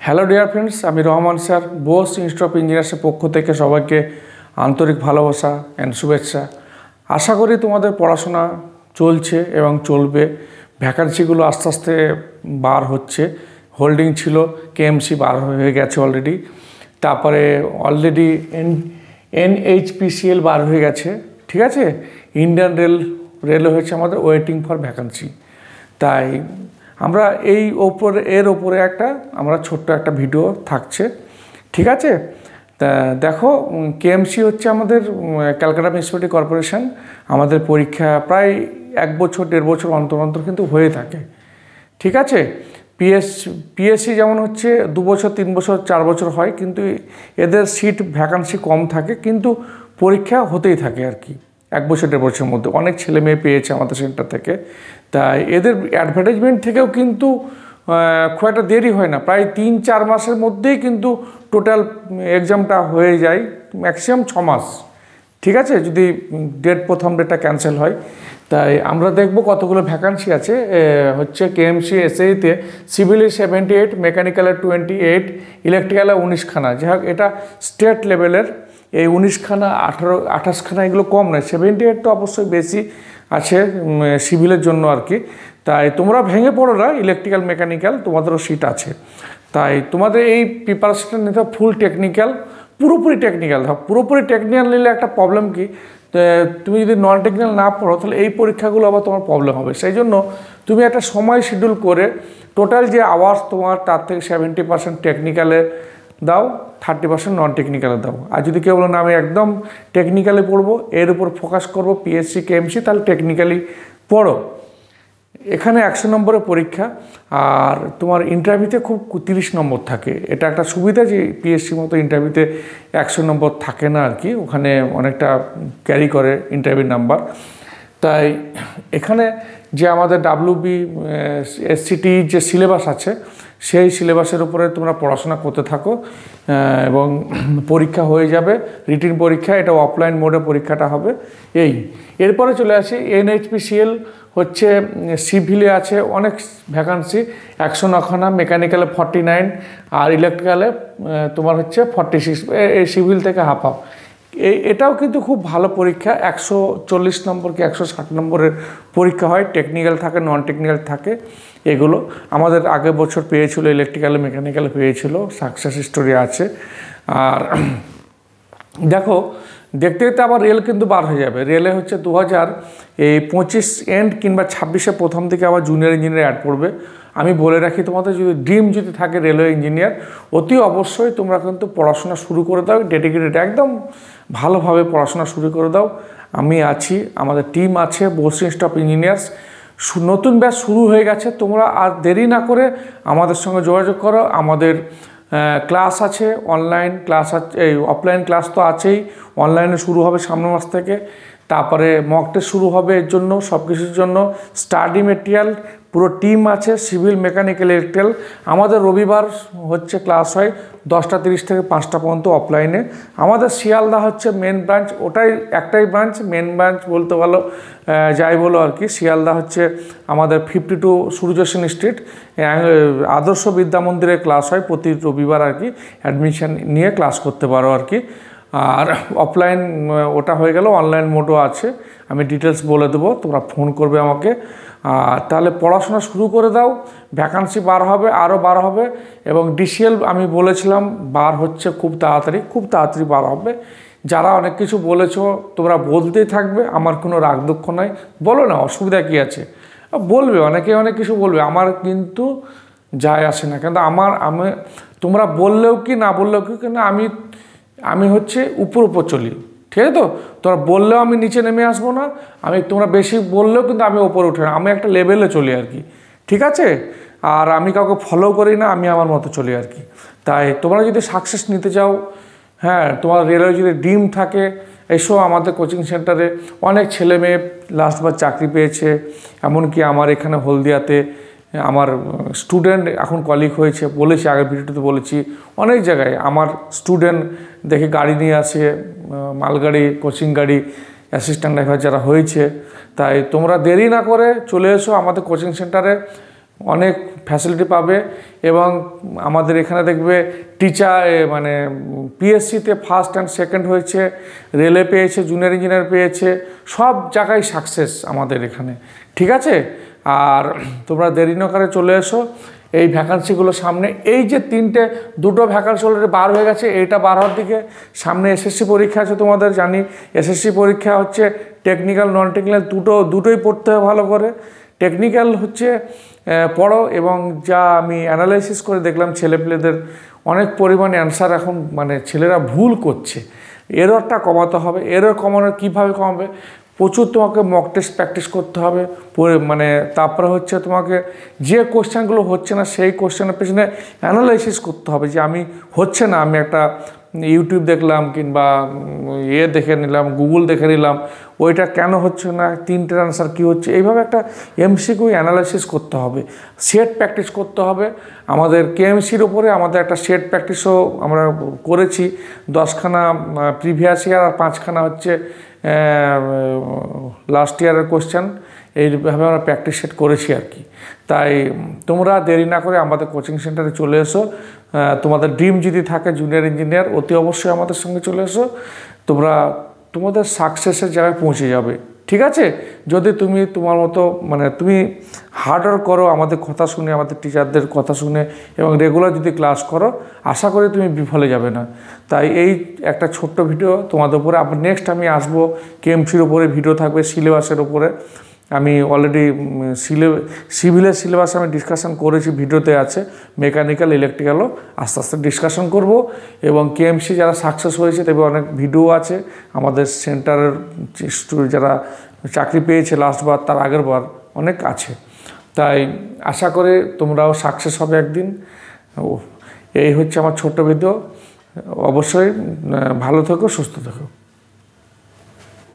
Hello dear friends, আমি Rahman sir Bose institute of ইঞ্জিনিয়ার্সের পক্ষ থেকে সবাইকে আন্তরিক ভালোবাসা অ্যান্ড শুভেচ্ছা। আশা করি তোমাদের পড়াশোনা চলছে এবং চলবে। ভ্যাকান্সিগুলো আস্তে আস্তে বার হচ্ছে। হোল্ডিং ছিল, কেএমসি বার হয়ে গেছে অলরেডি। তারপরে অলরেডি এনএইচপিসিএল বার হয়ে গেছে, ঠিক আছে। ইন্ডিয়ান রেল হয়েছে আমাদের ওয়েটিং ফর ভ্যাকান্সি। তাই আমরা এর ওপরে আমরা ছোট্ট একটা ভিডিও থাকছে, ঠিক আছে। তা দেখো, কেএমসি হচ্ছে আমাদের ক্যালকাটা মিউনিসিপ্যালিটি কর্পোরেশন। আমাদের পরীক্ষা প্রায় 1 বছর 1.5 বছর অন্তর অন্তর কিন্তু হয়ে থাকে, ঠিক আছে। পিএসসি যেমন হচ্ছে 2 বছর 3 বছর 4 বছর হয়, কিন্তু এদের সিট ভ্যাকান্সি কম থাকে, কিন্তু পরীক্ষা হতেই থাকে আর কি। 1 বছর 1.5 বছরের মধ্যে অনেক ছেলে মেয়ে পেয়েছে আমাদের সেন্টার থেকে। তাই এদের অ্যাডভার্টাইজমেন্ট থেকেও কিন্তু খুব একটা দেরি হয় না, প্রায় 3-4 মাসের মধ্যেই কিন্তু টোটাল এক্সামটা হয়ে যায়, ম্যাক্সিমাম 6 মাস, ঠিক আছে, যদি প্রথম ডেটটা ক্যান্সেল হয়। তাই আমরা দেখব কতগুলো ভ্যাকান্সি আছে। হচ্ছে কেএমসি এসএইতে সিভিলে 78, মেকানিক্যালে 28, ইলেকট্রিক্যালে 19 খানা। যাই হোক, এটা স্টেট লেভেলের। এই 19 খানা 28 খানা এগুলো কম নয়, 78 তো অবশ্যই বেশি আছে সিভিলের জন্য আর কি। তাই তোমরা ভেঙে পড়ো না, ইলেকট্রিক্যাল মেকানিক্যাল তোমাদেরও সিট আছে। তাই তোমাদের এই প্রিপারেশনটা নিতে ফুল টেকনিক্যাল, পুরোপুরি টেকনিক্যাল। পুরোপুরি টেকনিক্যাল নিলে একটা প্রবলেম কি, তুমি যদি নন টেকনিক্যাল না পড়ো তাহলে এই পরীক্ষাগুলো আবার তোমার প্রবলেম হবে। সেই জন্য তুমি একটা সময় শিডিউল করে টোটাল যে আওয়ার্স তোমার, তার থেকে 70% টেকনিক্যালে দাও, 30% নন টেকনিক্যালে দাও। আর যদি কেউ বলো না আমি একদম টেকনিক্যালি পড়বো, এর উপর ফোকাস করবো পিএসসি কেএমসি, তাহলে টেকনিক্যালি পড়ো। এখানে 100 নম্বরের পরীক্ষা, আর তোমার ইন্টারভিউতে খুব 30 নম্বর থাকে। এটা একটা সুবিধা যে পিএসসির মতো ইন্টারভিউতে 100 নম্বর থাকে না আর কি, ওখানে অনেকটা ক্যারি করে ইন্টারভিউ নাম্বার। তাই এখানে যে আমাদের WBSCT যে সিলেবাস আছে, সেই সিলেবাসের উপরে তোমরা পড়াশোনা করতে থাকো এবং পরীক্ষা হয়ে যাবে, রিটিন পরীক্ষা। এটা অফলাইন মোডে পরীক্ষাটা হবে। এরপরে চলে আসি এনএইচপিসিএল। হচ্ছে সিভিলে আছে অনেক ভ্যাকান্সি, 109 খানা, মেকানিক্যালে 49, আর ইলেকট্রিক্যালে তোমার হচ্ছে 46। এই সিভিল থেকে হাফ। এটাও কিন্তু খুব ভালো পরীক্ষা। 140 নম্বর কি 160 নম্বরের পরীক্ষা হয়। টেকনিক্যাল থাকে, নন টেকনিক্যাল থাকে। এগুলো আমাদের আগের বছর পেয়েছিল, ইলেকট্রিক্যালে মেকানিক্যালে পেয়েছিল, সাকসেস স্টোরি আছে। আর দেখো, দেখতে দেখতে আবার রেল কিন্তু বার হয়ে যাবে। রেলে হচ্ছে 2025 এন্ড কিংবা 26-এর প্রথম দিকে আবার জুনিয়র ইঞ্জিনিয়ার অ্যাড করবে। আমি বলে রাখি, তোমাদের যদি ড্রিম যদি থাকে রেলওয়ে ইঞ্জিনিয়ার, অতি অবশ্যই তোমরা কিন্তু পড়াশোনা শুরু করে দাও, ডেডিকেটেড একদম ভালোভাবে পড়াশোনা শুরু করে দাও। আমি আছি, আমাদের টিম আছে, বোস ইনস্টিটিউট অফ ইঞ্জিনিয়ার্স। নতুন ব্যাচ শুরু হয়ে গেছে, তোমরা আর দেরি না করে আমাদের সঙ্গে যোগাযোগ করো। আমাদের ক্লাস আছে, অনলাইন ক্লাস আছে, এই অফলাইন ক্লাস তো আছেই, অনলাইনে শুরু হবে সামনের মাস থেকে। তারপরে মক টেস্ট শুরু হবে, এর জন্য সব কিছুর জন্য স্টাডি মেটেরিয়াল পুরো টিম আছে, সিভিল, মেকানিক্যাল, ইলেকট্রিক্যাল। আমাদের রবিবার হচ্ছে ক্লাস হয় 10:30 থেকে 5টা পর্যন্ত অফলাইনে। আমাদের শিয়ালদা হচ্ছে মেন ব্রাঞ্চ, ওটাই একটাই ব্রাঞ্চ, মেন ব্রাঞ্চ বলতে ভালো যাই বলো আর কি। শিয়ালদা হচ্ছে আমাদের 52 সূর্য সেন স্ট্রিট আদর্শ বিদ্যা মন্দিরে ক্লাস হয় প্রতি রবিবার আর কি। অ্যাডমিশন নিয়ে ক্লাস করতে পারো আর কি। আর অফলাইন ওটা হয়ে গেল, অনলাইন মোডও আছে, আমি ডিটেলস বলে দেবো, তোমরা ফোন করবে আমাকে। আর তাহলে পড়াশোনা শুরু করে দাও। ভ্যাকান্সি বার হবে, আরও বার হবে। এবং ডিসিএল আমি বলেছিলাম বার হচ্ছে খুব তাড়াতাড়ি বার হবে। যারা অনেক কিছু বলেছো তোমরা বলতেই থাকবে, আমার কোনো রাগ দুঃখ নাই, বলো না, অসুবিধা কী আছে, বলবে, অনেকে অনেক কিছু বলবে, আমার কিন্তু যায় আসে না। কিন্তু আমি তোমরা বললেও কি না বললেও কি, কিন্তু আমি হচ্ছে উপর চলি, ঠিক আছে। তো তোমরা বললেও আমি নিচে নেমে আসবো না, তোমরা বেশি বললেও কিন্তু আমি ওপরে উঠে না, আমি একটা লেভেলে চলি আর কি, ঠিক আছে। আর আমি কাউকে ফলো করি না, আমি আমার মতো চলি আর কি। তাই তোমরা যদি সাকসেস নিতে চাও, হ্যাঁ, তোমার রেলের যদি ড্রিম থাকে, এসো আমাদের কোচিং সেন্টারে। অনেক ছেলে মেয়ে লাস্টবার চাকরি পেয়েছে, এমনকি আমার এখানে হলদিয়াতে আমার স্টুডেন্ট এখন কলিগ হয়েছে, বলেছি আগের ভিডিওতে বলেছি, অনেক জায়গায় আমার স্টুডেন্ট দেখে গাড়ি নিয়ে আসে, মালগাড়ি, কোচিং গাড়ি, অ্যাসিস্ট্যান্ট ড্রাইভার যারা হয়েছে। তাই তোমরা দেরি না করে চলে এসো আমাদের কোচিং সেন্টারে। অনেক ফ্যাসিলিটি পাবে। এবং আমাদের এখানে দেখবে টিচার মানে পিএসসিতে ফার্স্ট অ্যান্ড সেকেন্ড হয়েছে, রেলে পেয়েছে, জুনিয়র ইঞ্জিনিয়ার পেয়েছে, সব জায়গায় সাকসেস আমাদের এখানে, ঠিক আছে। আর তোমরা দেরি না করে চলে এসো এই ভ্যাকান্সিগুলো সামনে। এই যে দুটো ভ্যাকান্সি অলরেডি বার হয়ে গেছে, এইটা বার হওয়ার দিকে সামনে এসএসসি পরীক্ষা আছে তোমাদের, জানি এসএসসি পরীক্ষা হচ্ছে টেকনিক্যাল নন টেকনিক্যাল দুটোই পড়তে হবে ভালো করে। টেকনিক্যাল হচ্ছে পড়ো, এবং যা আমি অ্যানালাইসিস করে দেখলাম ছেলেপেলেদের অনেক পরিমাণে অ্যান্সার এখন মানে ছেলেরা ভুল করছে, এররটা কমাতে হবে। এরর কমানোর কীভাবে কমাবে, প্রচুর তোমাকে মক টেস্ট প্র্যাকটিস করতে হবে, মানে তারপরে হচ্ছে তোমাকে যে কোশ্চেনগুলো হচ্ছে না সেই কোশ্চেনের পেছনে অ্যানালাইসিস করতে হবে, যে আমি হচ্ছে না, আমি একটা ইউটিউব দেখলাম কিংবা দেখে নিলাম, গুগল দেখে নিলাম, ওইটা কেন হচ্ছে না, তিনটের অ্যান্সার কী হচ্ছে, এইভাবে একটা এমসিকিউ অ্যানালাইসিস করতে হবে, সেট প্র্যাকটিস করতে হবে। আমাদের কেএমসির উপরে আমাদের একটা সেট প্র্যাকটিসও আমরা করেছি, 10খানা প্রিভিয়াস ইয়ার আর 5খানা হচ্ছে লাস্ট ইয়ারের কোশ্চেন, এইভাবে আমরা প্র্যাকটিস সেট করেছি আর কি। তাই তোমরা দেরি না করে আমাদের কোচিং সেন্টারে চলে এসো। তোমাদের ড্রিম যদি থাকে জুনিয়র ইঞ্জিনিয়ার, অতি অবশ্যই আমাদের সঙ্গে চলে এসো, তোমাদের সাকসেসের জায়গায় পৌঁছে যাবে, ঠিক আছে। যদি তুমি তোমার মতো মানে তুমি হার্ডওয়ার্ক করো, আমাদের কথা শুনে, আমাদের টিচারদের কথা শুনে এবং রেগুলার যদি ক্লাস করো, আশা করি তুমি বিফলে যাবে না। তাই এই একটা ছোট্ট ভিডিও তোমাদের উপরে। আবার নেক্সট আমি আসবো কেএমসির উপরে ভিডিও থাকবে, সিলেবাসের উপরে। আমি অলরেডি সিভিলের সিলেবাস আমি ডিসকাশন করেছি, ভিডিওতে আছে। মেকানিক্যাল, ইলেকট্রিক্যালও আস্তে আস্তে ডিসকাশন করব। এবং কেএমসি যারা সাকসেস হয়েছে তবে অনেক ভিডিও আছে আমাদের সেন্টারের, যারা চাকরি পেয়েছে লাস্টবার, তার আগের বার অনেক আছে। তাই আশা করে তোমরাও সাকসেস হবে একদিন। এই হচ্ছে আমার ছোট্ট ভিডিও। অবশ্যই ভালো থেকো, সুস্থ থেকো।